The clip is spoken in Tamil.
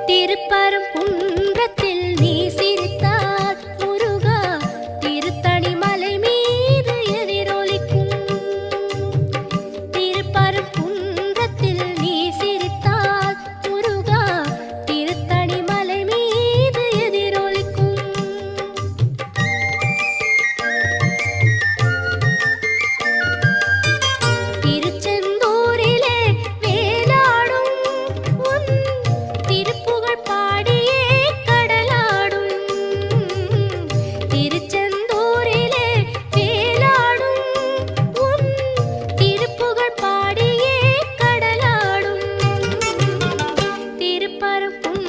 திருப்பரங்குன்றத்தில் நீ சிரித்தால் முருகா திருத்தணி மலை மீது எதிரொலிக்கும். திருப்பரங்குன்றத்தில் நீ சிரித்தால் முருகா திருத்தணி மலை மீது எதிரொலிக்கும். திருச்செந்தூரிலே வேலாடும் உன் திருப்புகழ் பாடியே கடலாடும். திருச்செந்தூரிலே வேலாடும் உன் திருப்புகழ் பாடியே கடலாடும். திருப்பரங்குன்றத்தில்